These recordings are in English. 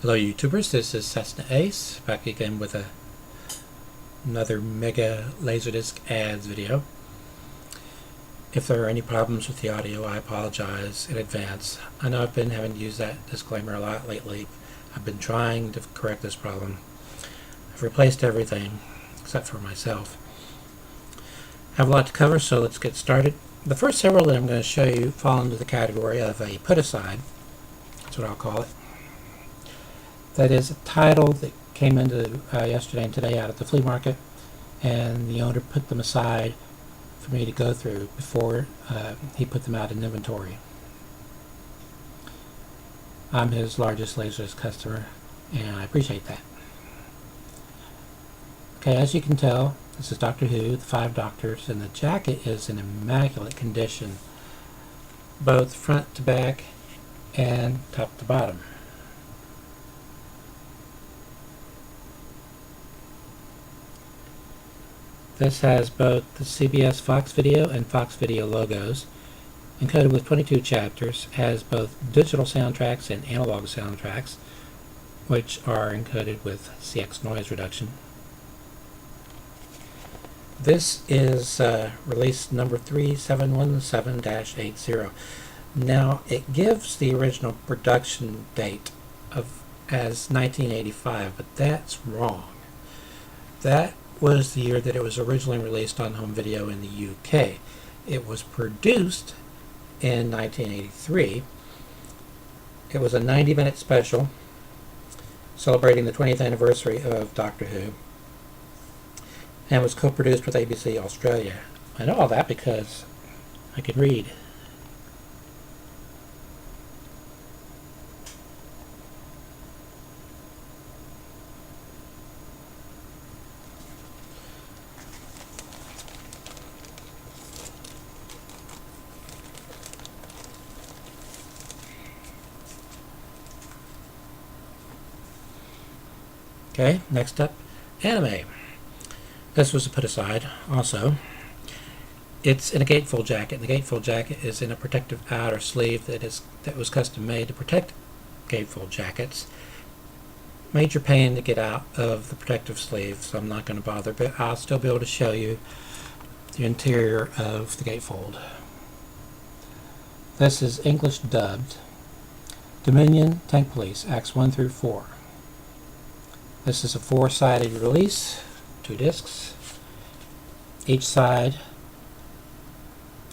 Hello YouTubers, this is Cessna Ace, back again with another mega LaserDisc ads video. If there are any problems with the audio, I apologize in advance. I know I've been having to use that disclaimer a lot lately. I've been trying to correct this problem. I've replaced everything except for myself. I have a lot to cover, so let's get started. The first several that I'm going to show you fall into the category of a put-aside. That's what I'll call it. That is a title that came into yesterday and today out at the flea market, and the owner put them aside for me to go through before he put them out in inventory. I'm his largest LaserDisc customer, and I appreciate that. Okay, as you can tell, this is Doctor Who, the 5 Doctors, and the jacket is in immaculate condition, both front to back and top to bottom. This has both the CBS Fox Video and Fox Video logos, encoded with 22 chapters, has both digital soundtracks and analog soundtracks, which are encoded with CX noise reduction. This is release number 3717-80. Now, it gives the original production date as 1985, but that's wrong. That was the year that it was originally released on home video in the UK. It was produced in 1983. It was a 90-minute special celebrating the 20th anniversary of Doctor Who, and was co-produced with ABC Australia. I know all that because I can read. Okay, next up, anime. This was a put-aside also. It's in a gatefold jacket, and the gatefold jacket is in a protective outer sleeve that was custom made to protect gatefold jackets. Major pain to get out of the protective sleeve, so I'm not going to bother, but I'll still be able to show you the interior of the gatefold. This is English dubbed. Dominion Tank Police, Acts 1 through 4. This is a 4-sided release, 2 discs. Each side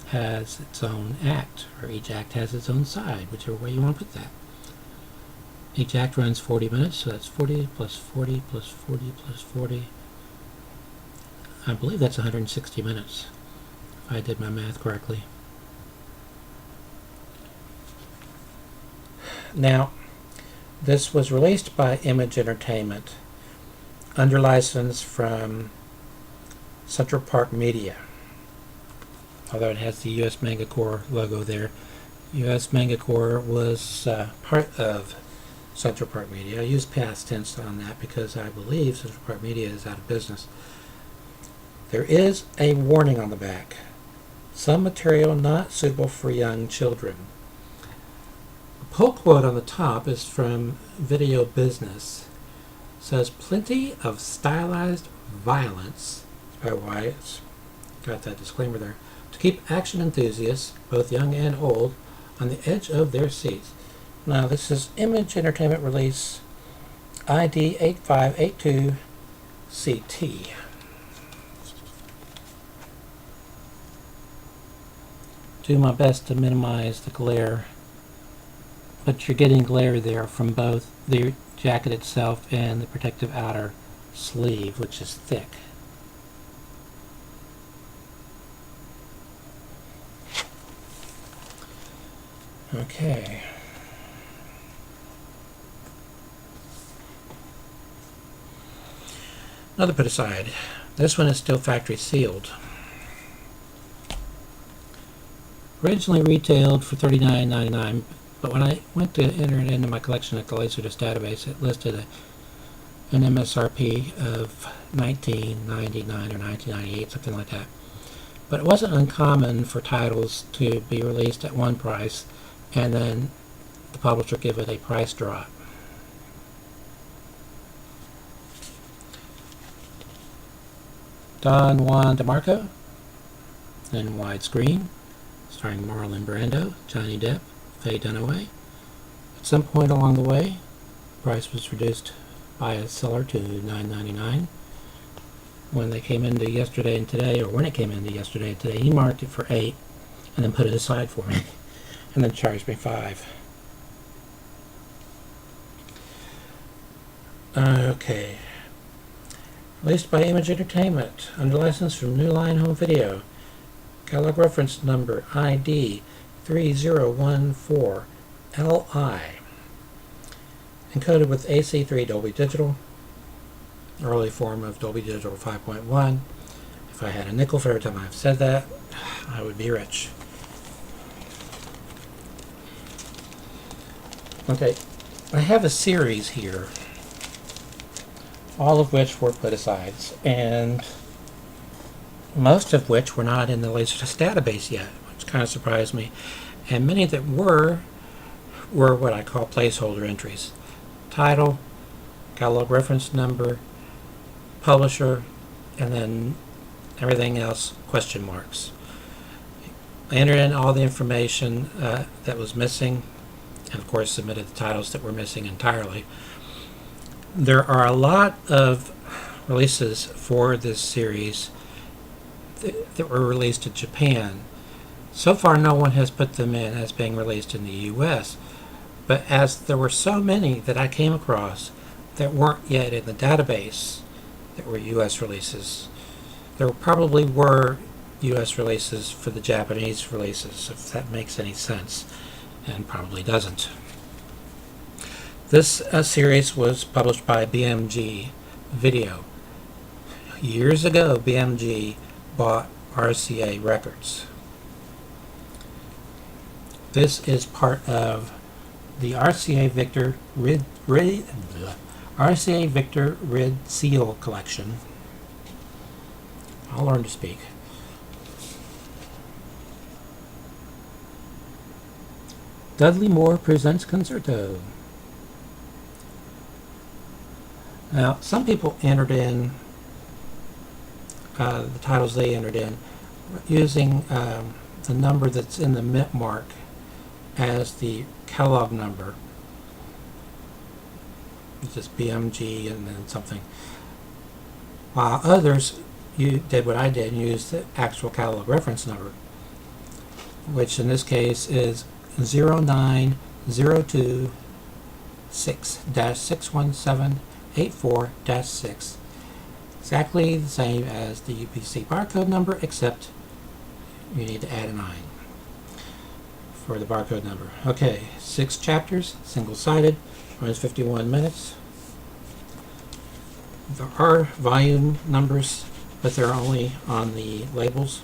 has its own act, or each act has its own side, whichever way you want to put that. Each act runs 40 minutes, so that's 40 plus 40 plus 40 plus 40. I believe that's 160 minutes, if I did my math correctly. Now, this was released by Image Entertainment under license from Central Park Media, although it has the US Manga Corps logo there. US Manga Corps was part of Central Park Media. I use past tense on that because I believe Central Park Media is out of business. There is a warning on the back. Some material not suitable for young children. The pull quote on the top is from Video Business. It says, "Plenty of stylized violence," that's probably why it's got that disclaimer there, "to keep action enthusiasts, both young and old, on the edge of their seats." Now, this is Image Entertainment release ID 8582CT. Do my best to minimize the glare, but you're getting glare there from both the jacket itself and the protective outer sleeve, which is thick. Okay. Another put-aside. This one is still factory sealed. Originally retailed for $39.99, but when I went to enter it into my collection at the LaserDisc database, it listed an MSRP of $19.99 or $19.98, something like that. But it wasn't uncommon for titles to be released at one price and then the publisher give it a price drop. Don Juan DeMarco in widescreen, starring Marlon Brando, Johnny Depp, Faye Dunaway. At some point along the way, the price was reduced by a seller to $9.99. When they came into yesterday and today, or when it came into yesterday and today, he marked it for $8 and then put it aside for me and then charged me $5. Okay. Released by Image Entertainment under license from New Line Home Video. Catalog reference number ID 3014LI. Encoded with AC3 Dolby Digital, early form of Dolby Digital 5.1. If I had a nickel for every time I've said that, I would be rich. Okay, I have a series here, all of which were put-asides, and most of which were not in the LaserDisc database yet, which kind of surprised me. And many that were what I call placeholder entries. Title, catalog reference number, publisher, and then everything else question marks. I entered in all the information that was missing, and of course submitted the titles that were missing entirely. There are a lot of releases for this series that were released in Japan. So far no one has put them in as being released in the US, but as there were so many that I came across that weren't yet in the database that were US releases, there probably were US releases for the Japanese releases, if that makes any sense, and probably doesn't. This series was published by BMG Video. Years ago, BMG bought RCA Records. This is part of the RCA Victor Rid Seal collection. I'll learn to speak. Dudley Moore presents Concerto. Now, some people entered in the titles they entered in using the number that's in the mint mark as the catalog number. It's just BMG and then something. While others did what I did and used the actual catalog reference number, which in this case is 09026-61784-6. Exactly the same as the UPC barcode number, except you need to add a 9 for the barcode number. Okay, 6 chapters, single-sided, runs 51 minutes. There are volume numbers, but they're only on the labels.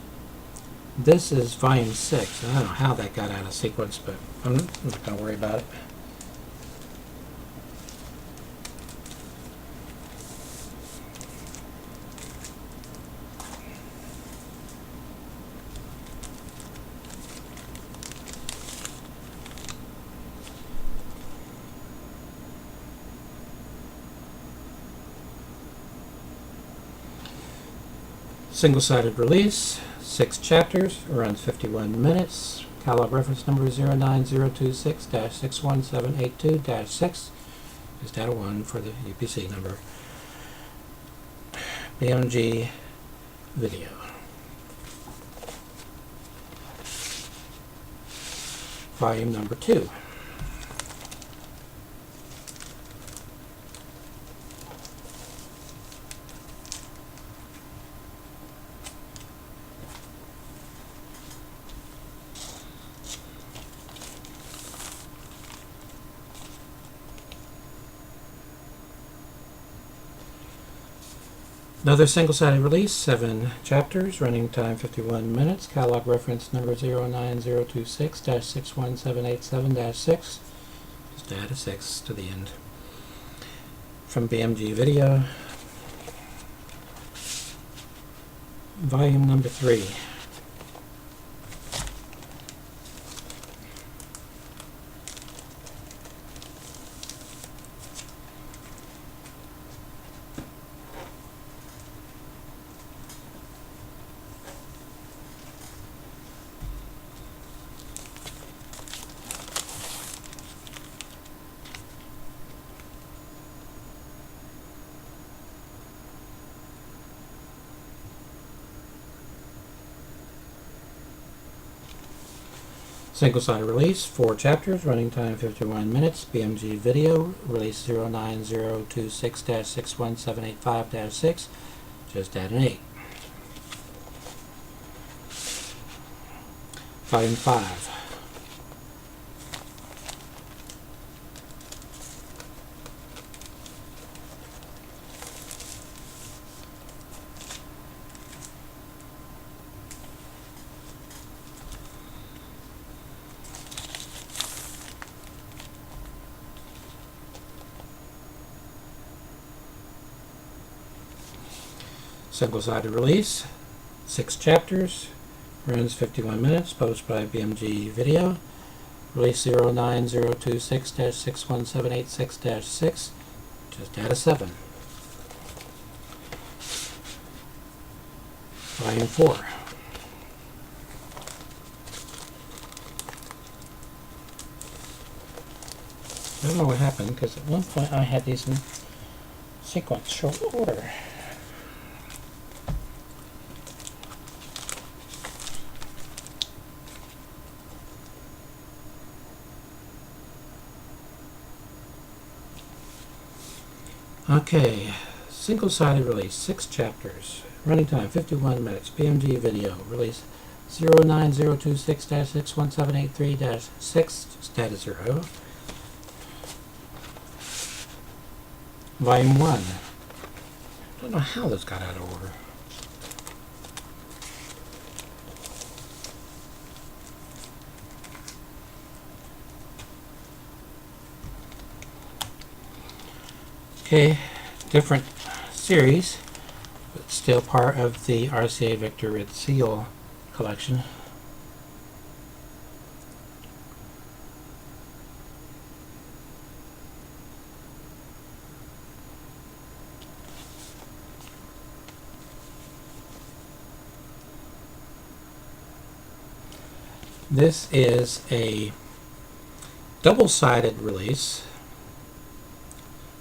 This is volume 6. I don't know how that got out of sequence, but I'm not going to worry about it. Single-sided release, 6 chapters, runs 51 minutes. Catalog reference number 09026-61782-6. Is data 1 for the UPC number. BMG Video. Volume number 2. Another single-sided release, 7 chapters, running time 51 minutes. Catalog reference number 09026-61787-6. Just add a 6 to the end. From BMG Video. Volume number 3. Single-sided release, 4 chapters, running time 51 minutes, BMG video, release 09026-61785-6, just add an 8. Volume 5. Single-sided release, 6 chapters, runs 51 minutes, published by BMG Video, release 09026-61786-6, just add a 7. Volume 4. I don't know what happened, because at one point I had these in sequential order. Okay, single-sided release, 6 chapters, running time 51 minutes, BMG video, release 09026-61783-6, status 0. Volume 1. I don't know how this got out of order. Okay, different series, but still part of the RCA Victor Red Seal collection. This is a double-sided release.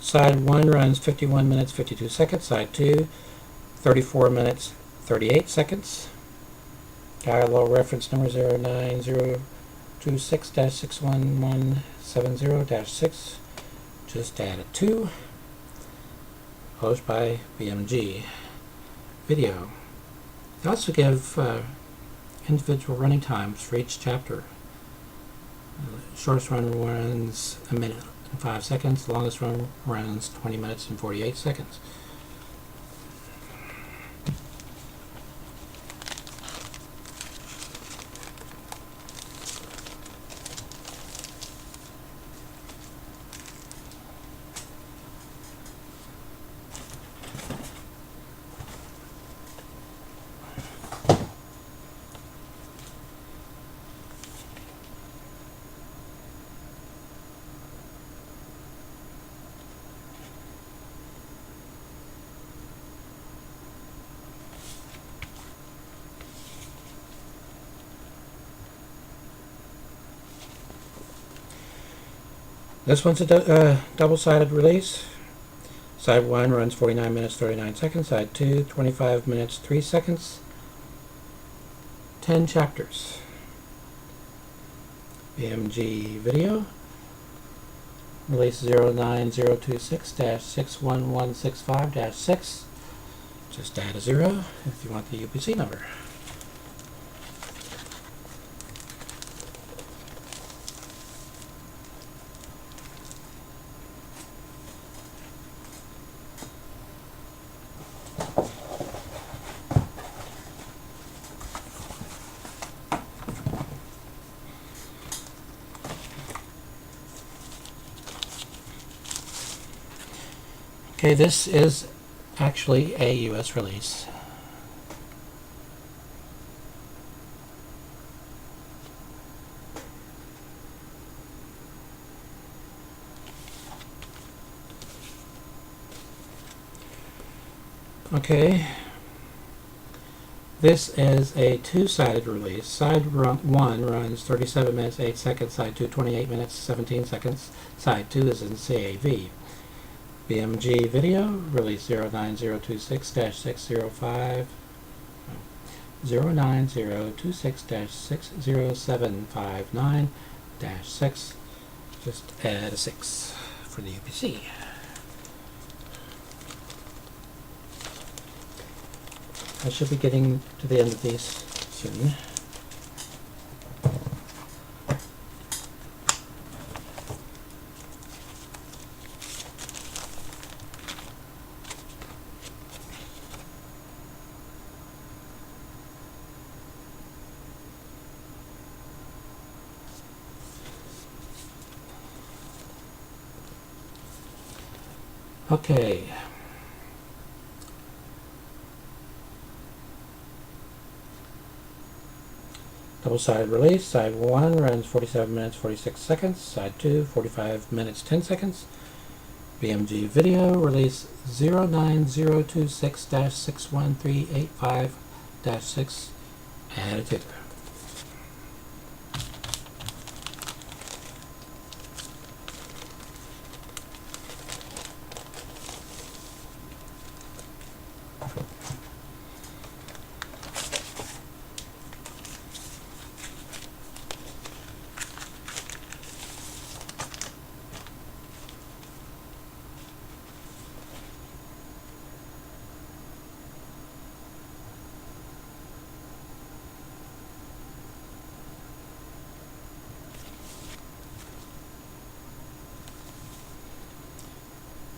Side 1 runs 51 minutes 52 seconds. Side 2, 34 minutes 38 seconds. Dialogue reference number 09026-61170-6. Just add a 2. Published by BMG Video. They also give individual running times for each chapter. Shortest run runs a minute and 5 seconds. The longest run runs 20 minutes and 48 seconds. This one's a double-sided release. Side 1 runs 49 minutes 39 seconds. Side 2, 25 minutes 3 seconds. 10 chapters. BMG Video. Release 09026-61165-6. Just add a 0 if you want the UPC number. Okay, this is actually a US release. Okay, this is a two-sided release. Side 1 runs 37 minutes 8 seconds. Side 2, 28 minutes 17 seconds. Side 2 is in CAV. BMG Video, release 09026-605. 09026-60759-6. Just add a 6 for the UPC. I should be getting to the end of these soon. Okay. Double-sided release. Side 1 runs 47 minutes 46 seconds. Side 2 45 minutes 10 seconds. BMG video release 09026-61385-6. Add a 2.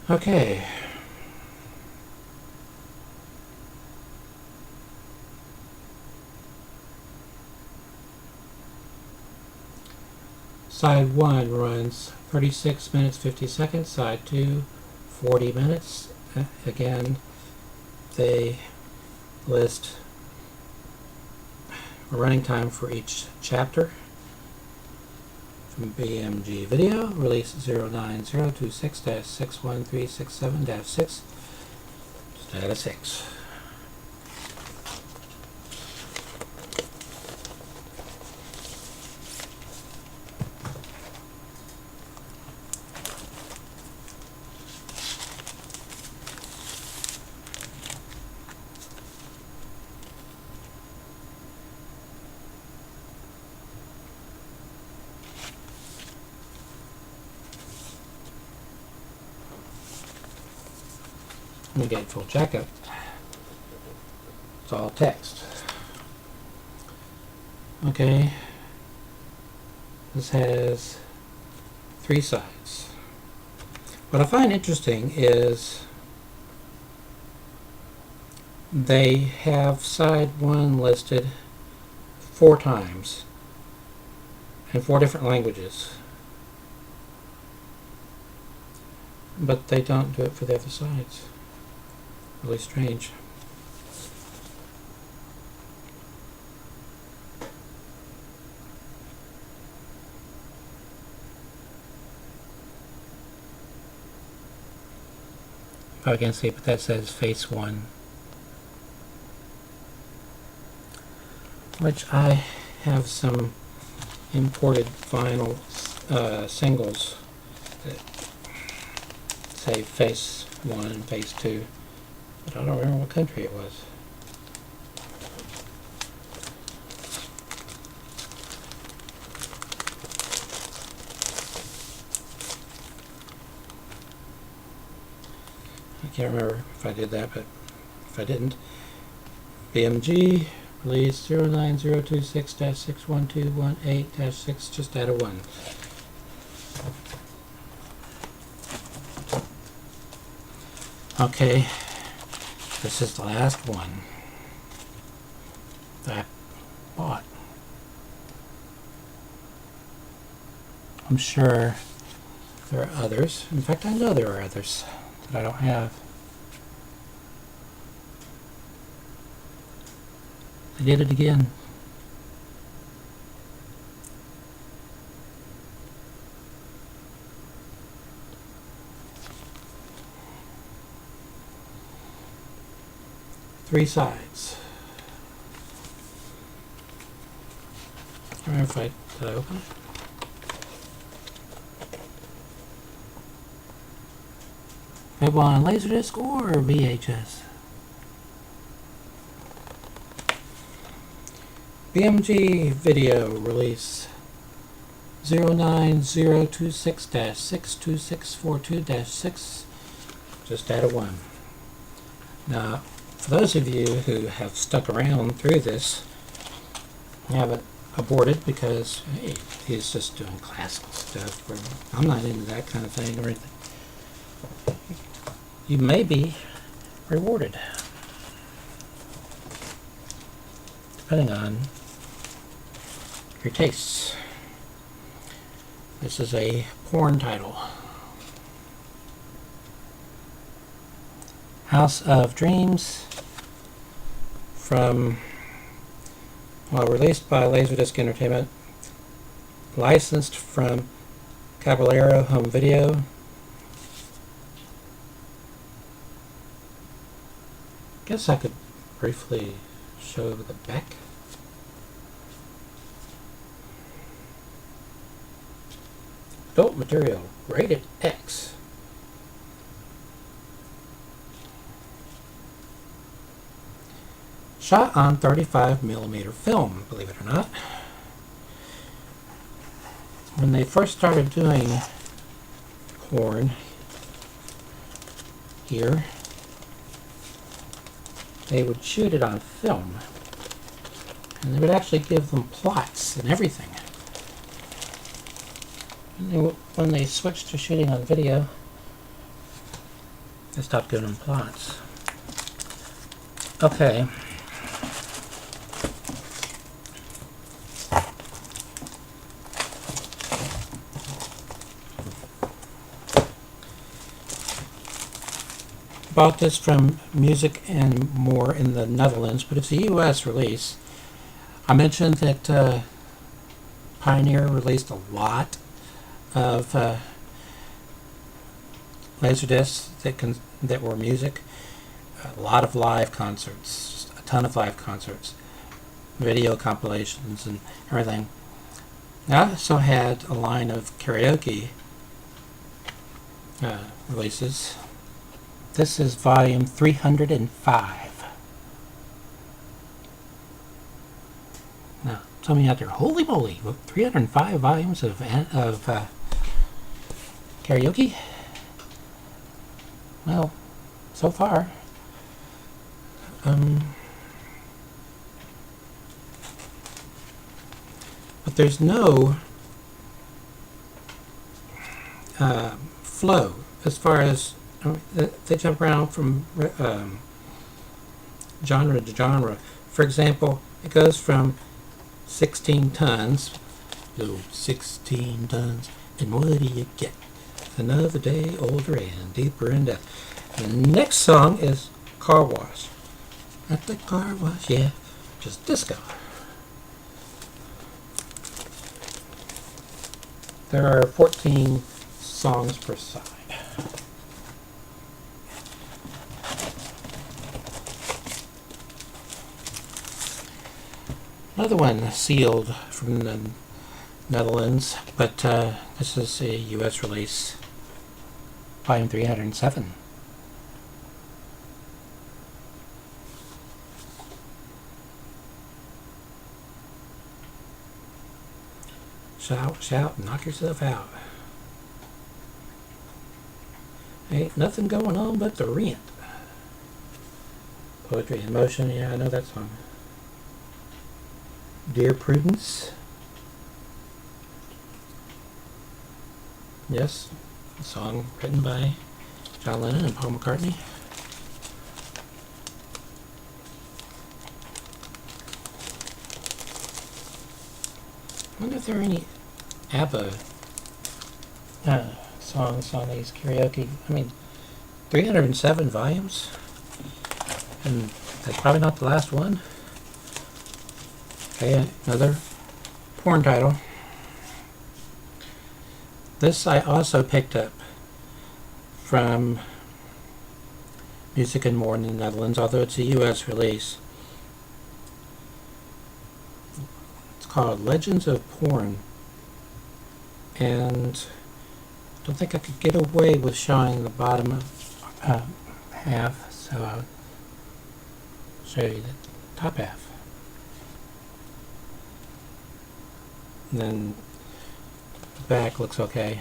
Okay. Side 1 runs 36 minutes 50 seconds. Side 2 40 minutes. Again, they list a running time for each chapter. From BMG video, release 09026-61367-6. Just add a 6. Let me get full checkup. It's all text. Okay. This has 3 sides. What I find interesting is they have side 1 listed 4 times in 4 different languages, but they don't do it for the other sides. Really strange. I can see, but that says face 1, which I have some imported vinyl singles that say face 1 and face 2. But I don't remember what country it was. I can't remember if I did that, but if I didn't, BMG release 09026-61218-6, just add a 1. Okay. This is the last one that I bought. I'm sure there are others. In fact, I know there are others that I don't have. I did it again. Three sides. I remember if did I open it? Maybe on LaserDisc or VHS. BMG video release 09026-62642-6, just add a 1. Now, for those of you who have stuck around through this, you haven't aborted because hey, he's just doing classical stuff. I'm not into that kind of thing or anything. You may be rewarded, depending on your tastes. This is a porn title. House of Dreams, from, well, released by LaserDisc Entertainment, licensed from Caballero Home Video. Guess I could briefly show the back. Adult material, rated X. Shot on 35mm film, believe it or not. When they first started doing porn here, they would shoot it on film. And they would actually give them plots and everything. And when they switched to shooting on video, they stopped giving them plots. Okay. Bought this from Music and More in the Netherlands, but it's a US release. I mentioned that Pioneer released a lot of LaserDiscs that were music. A lot of live concerts, just a ton of live concerts, video compilations and everything. I also had a line of karaoke releases. This is volume 305. Now, some of you out there, holy moly, 305 volumes of karaoke? Well, so far. But there's no flow as far as they jump around from genre to genre. For example, it goes from 16 tons, so 16 tons, and what do you get? Another day older and deeper in death. The next song is Car Wash. At the car wash, yeah, just disco. There are 14 songs per side. Another one sealed from the Netherlands, but this is a US release, volume 307. Shout, shout, knock yourself out. Ain't nothing going on but the rent. Poetry in Motion, yeah, I know that song. Dear Prudence. Yes, a song written by John Lennon and Paul McCartney. I wonder if there are any ABBA songs on these karaoke. I mean, 307 volumes, and that's probably not the last one. Okay, another porn title. This I also picked up from Music and More in the Netherlands, although it's a US release. It's called Legends of Porn, and I don't think I could get away with showing the bottom half, so I'll show you the top half. And then the back looks okay.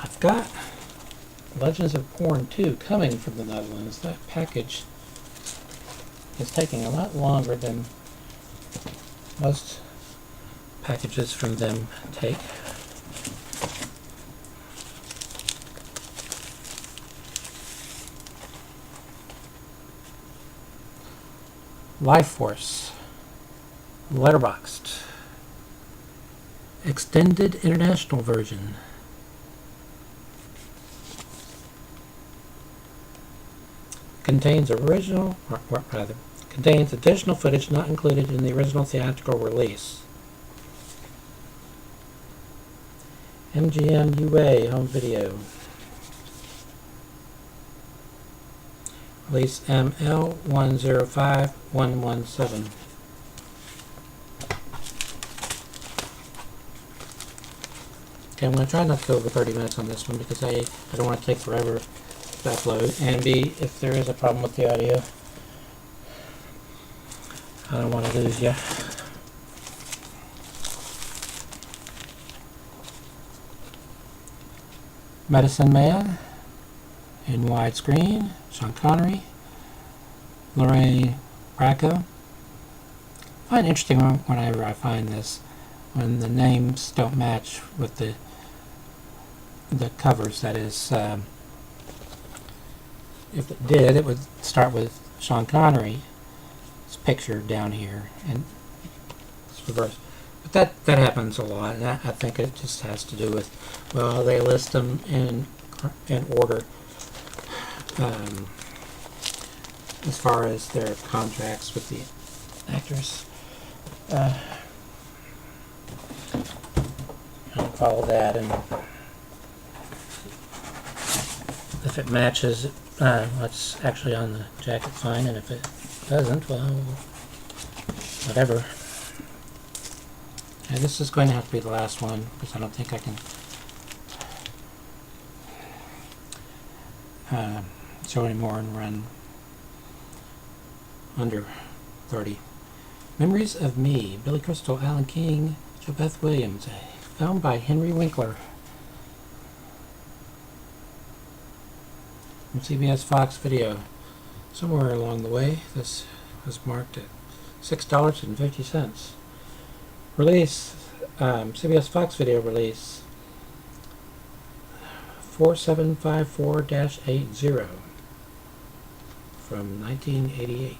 I've got Legends of Porn 2 coming from the Netherlands. That package is taking a lot longer than most packages from them take. Life Force, letterboxed, extended international version. Contains additional footage not included in the original theatrical release. MGM UA home video. Release ML105117. Okay, I'm going to try not to go over 30 minutes on this one because I don't want to take forever to upload, and B, if there is a problem with the audio, I don't want to lose you. Medicine Man in widescreen, Sean Connery, Lorraine Bracco. I find it interesting whenever I find this, when the names don't match with the covers. That is, if it did, it would start with Sean Connery's picture down here, and it's reversed. But that happens a lot, and I think it just has to do with, well, they list them in order as far as their contracts with the actors. I'll follow that, and if it matches what's actually on the jacket, fine, and if it doesn't, well, whatever. And this is going to have to be the last one because I don't think I can show any more and run under 30. Memories of Me, Billy Crystal, Alan King, Jo Beth Williams, found by Henry Winkler. From CBS Fox Video. Somewhere along the way, this was marked at $6.50. Release, CBS Fox Video release 4754-80 from 1988.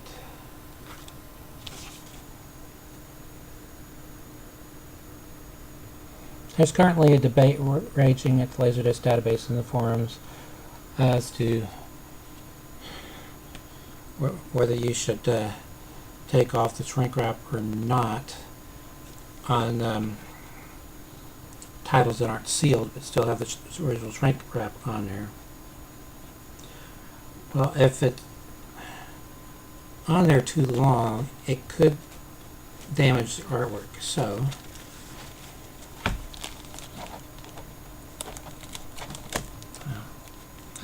There's currently a debate raging at the LaserDisc database in the forums as to whether you should take off the shrink wrap or not on titles that aren't sealed but still have the original shrink wrap on there. Well, if it's on there too long, it could damage the artwork. So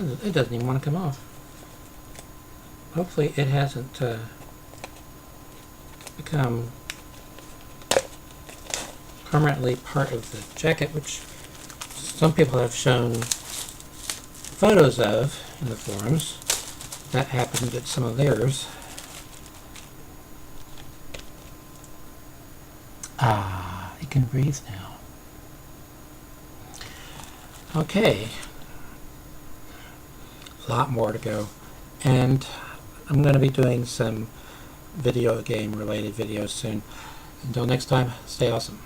it doesn't even want to come off. Hopefully it hasn't become permanently part of the jacket, which some people have shown photos of in the forums. That happened at some of theirs. Ah, it can breathe now. Okay. A lot more to go. And I'm going to be doing some video game related videos soon. Until next time, stay awesome.